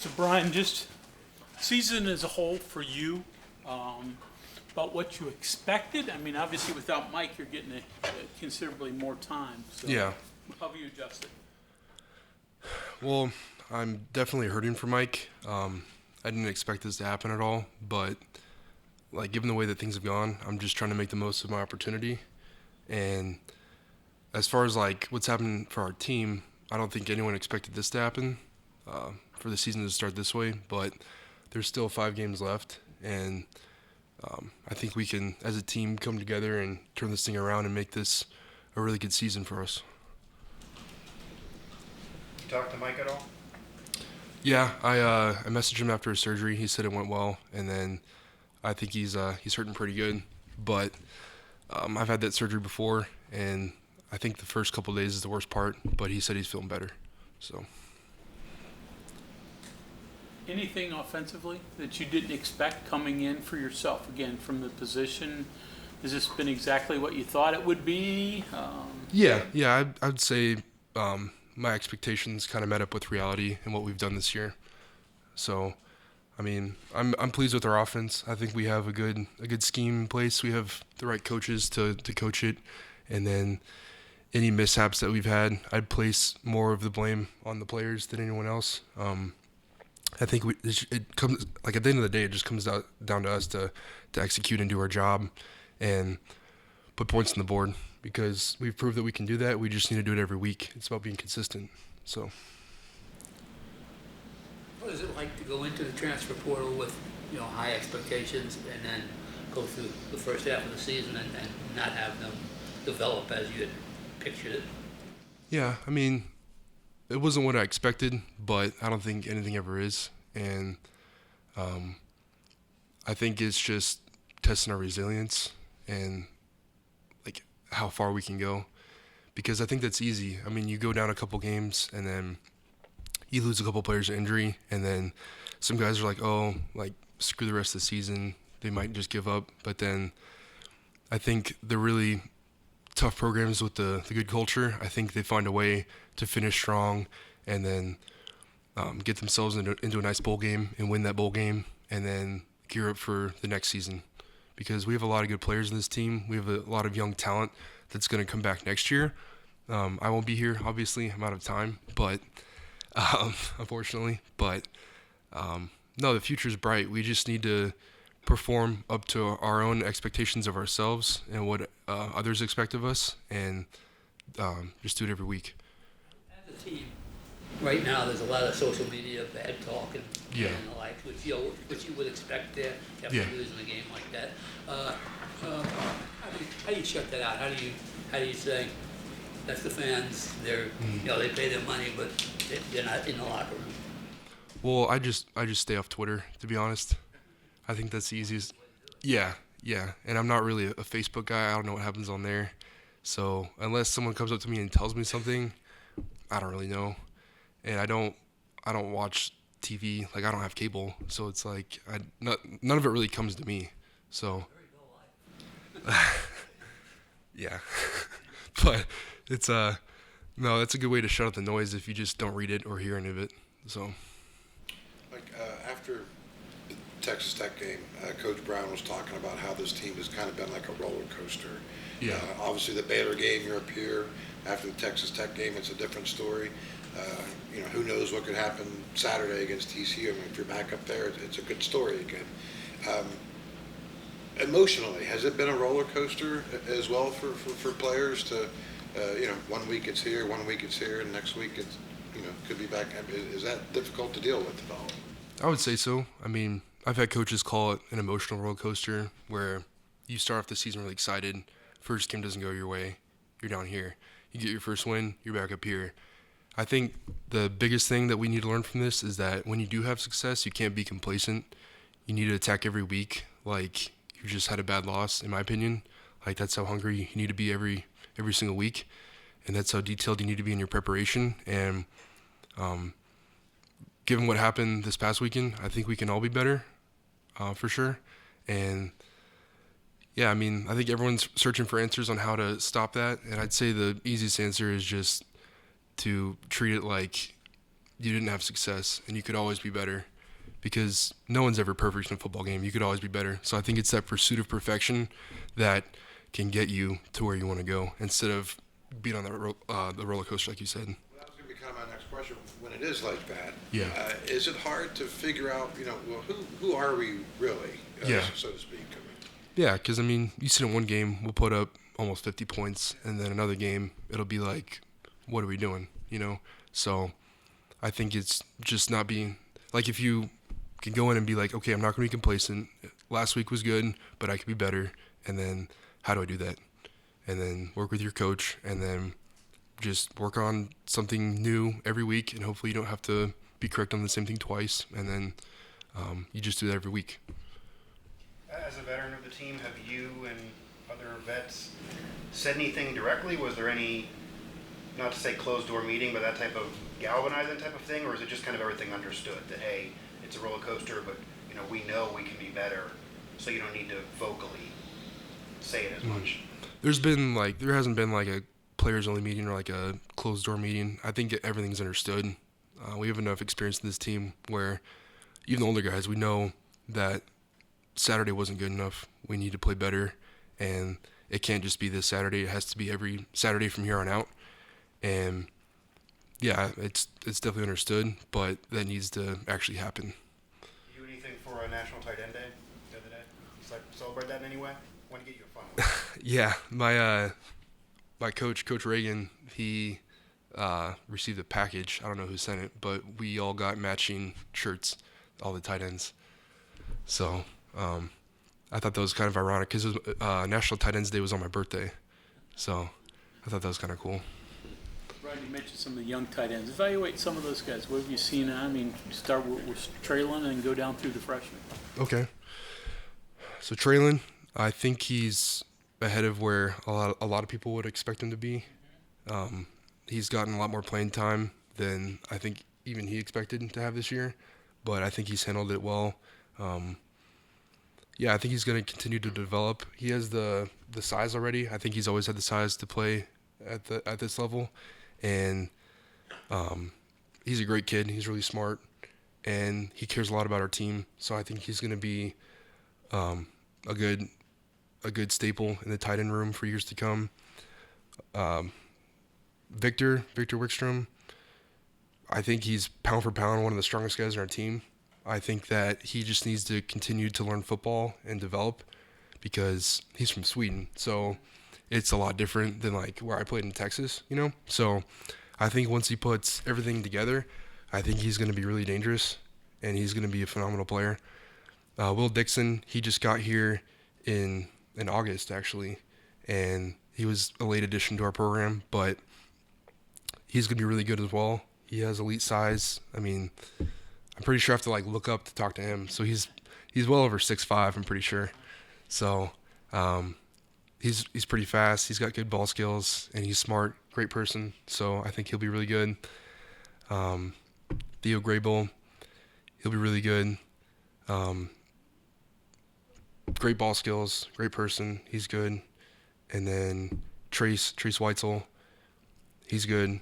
So Brian, just season as a whole for you, about what you expected. I mean, obviously without Mike, you're getting considerably more time. So Yeah. how have you adjusted? Well, I'm definitely hurting for Mike. I didn't expect this to happen at all, but like given the way that things have gone, I'm just trying to make the most of my opportunity. And as far as like what's happened for our team, I don't think anyone expected this to happen, for the season to start this way. But there's still 5 games left, and I think we can, as a team, come together and turn this thing around and make this a really good season for us. You talked to Mike at all? Yeah, I messaged him after his surgery. He said it went well, and then I think he's hurting pretty good. But I've had that surgery before, and I think the first couple of days is the worst part. But he said he's feeling better. So Anything offensively that you didn't expect coming in for yourself, again, from the position? Has this been exactly what you thought it would be? yeah, I'd say my expectations kind of met up with reality and what we've done this year. So, I mean, I'm pleased with our offense. I think we have a good scheme in place. We have the right coaches to coach it, and then any mishaps that we've had, I'd place more of the blame on the players than anyone else. I think it comes, like, at the end of the day, it just comes down to us to execute and do our job and put points on the board, because we've proved that we can do that. We just need to do it every week. It's about being consistent. So What is it like to go into the transfer portal with, high expectations and then go through the first half of the season and not have them develop as you had pictured it? yeah, I mean, it wasn't what I expected, but I don't think anything ever is. And I think it's just testing our resilience and like how far we can go, because I think that's easy. I mean, you go down a couple games and then you lose a couple players to injury, and then some guys are like, oh, like screw the rest of the season. They might just give up. But then I think the really tough programs with the good culture, I think they find a way to finish strong and then get themselves into a nice bowl game and win that bowl game, and then gear up for the next season. Because we have a lot of good players in this team. We have a lot of young talent that's going to come back next year. I won't be here, obviously. I'm out of time, but unfortunately. But no, the future's bright. We just need to perform up to our own expectations of ourselves and what others expect of us, and just do it every week. As a team, right now there's a lot of social media, bad talk and Yeah. the like, which you would expect there after Yeah. losing a game like that. How do you shut that out? How do you say that's the fans? They're they pay their money, but they're not in the locker room. Well, I just stay off Twitter, to be honest. I think that's the easiest. Yeah. And I'm not really a Facebook guy. I don't know what happens on there. So unless someone comes up to me and tells me something, I don't really know. And I don't watch TV. Like, I don't have cable, so it's like none of it really comes to me. So yeah. But it's no, that's a good way to shut out the noise if you just don't read it or hear any of it. So After the Texas Tech game, Coach Brown was talking about how this team has kind of been like a roller coaster. Yeah. Obviously, the Baylor game, you're up here. After the Texas Tech game, it's a different story. Who knows what could happen Saturday against TCU. I mean, if you're back up there, it's a good story again. Emotionally, has it been a roller coaster as well for players to, 1 week it's here, 1 week it's here, and next week it's, could be back. Is that difficult to deal with at all? I would say so. I mean, I've had coaches call it an emotional roller coaster, where you start off the season really excited. First game doesn't go your way, you're down here. You get your first win, you're back up here. I think the biggest thing that we need to learn from this is that when you do have success, you can't be complacent. You need to attack every week like you just had a bad loss, in my opinion. Like, that's how hungry you need to be every single week, and that's how detailed you need to be in your preparation. And given what happened this past weekend, I think we can all be better, for sure. And yeah, I mean, I think everyone's searching for answers on how to stop that, and I'd say the easiest answer is just to treat it like you didn't have success, and you could always be better, because no one's ever perfect in a football game. You could always be better. So I think it's that pursuit of perfection that can get you to where you want to go, instead of being on the roller coaster, like you said. Well, that was going to be kind of my next question. When it is like that, Yeah. Is it hard to figure out, well, who are we really, Yeah. so to speak? Yeah, because, I mean, you see in one game, we'll put up almost 50 points, and then another game, it'll be like, what are we doing, So I think it's just not being, like, if you can go in and be like, okay, I'm not going to be complacent. Last week was good, but I could be better. And then how do I do that? And then work with your coach, and then just work on something new every week, and hopefully you don't have to be correct on the same thing twice. And then you just do that every week. As a veteran of the team, have you and other vets said anything directly? Was there any, not to say closed door meeting, but that type of galvanizing type of thing? Or is it just kind of everything understood that, hey, it's a roller coaster, but we know we can be better, so you don't need to vocally say it as much? There hasn't been like a players only meeting or like a closed door meeting. I think everything's understood. We have enough experience in this team where even the older guys, we know that Saturday wasn't good enough. We need to play better, and it can't just be this Saturday. It has to be every Saturday from here on out. And yeah, it's definitely understood, but that needs to actually happen. You do anything for a National Tight End Day the other day? Celebrate that in any way? I want to get you a fun one. Yeah, my coach Reagan, he received a package. I don't know who sent it, but we all got matching shirts, all the tight ends. So I thought that was kind of ironic, because National Tight Ends Day was on my birthday. So I thought that was kind of cool. Brian, you mentioned some of the young tight ends. Evaluate some of those guys. What have you seen? I mean, start with Traylon and go down through the freshmen. Okay. So Traylon, I think he's ahead of where a lot of people would expect him to be. He's gotten a lot more playing time than I think even he expected to have this year, but I think he's handled it well. Yeah, I think he's going to continue to develop. He has the size already. I think he's always had the size to play at this level, and he's a great kid. He's really smart, and he cares a lot about our team. So I think he's going to be a good staple in the tight end room for years to come. Victor Wickstrom, I think he's pound for pound one of the strongest guys on our team. I think that he just needs to continue to learn football and develop, because he's from Sweden. So it's a lot different than like where I played in Texas, So I think once he puts everything together, I think he's going to be really dangerous, and he's going to be a phenomenal player. Will Dixon, he just got here in August, actually, and he was a late addition to our program, but he's going to be really good as well. He has elite size. I mean, I'm pretty sure I have to look up to talk to him. So he's well over 6'5", I'm pretty sure. So he's pretty fast. He's got good ball skills, and he's smart, great person. So I think he'll be really good. Theo Grable, he'll be really good. Great ball skills, great person. He's good. And then Trace Weitzel, he's good.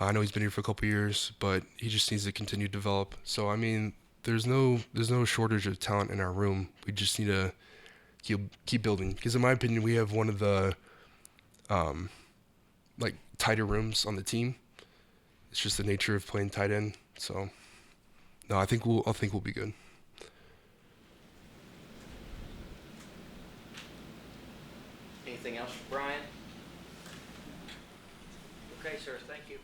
I know he's been here for a couple years, but he just needs to continue to develop. So I mean, there's no shortage of talent in our room. We just need to keep building. Because in my opinion, we have one of the tighter rooms on the team. It's just the nature of playing tight end. So no, I think we'll be good. Anything else for Brian? Okay, sir, thank you.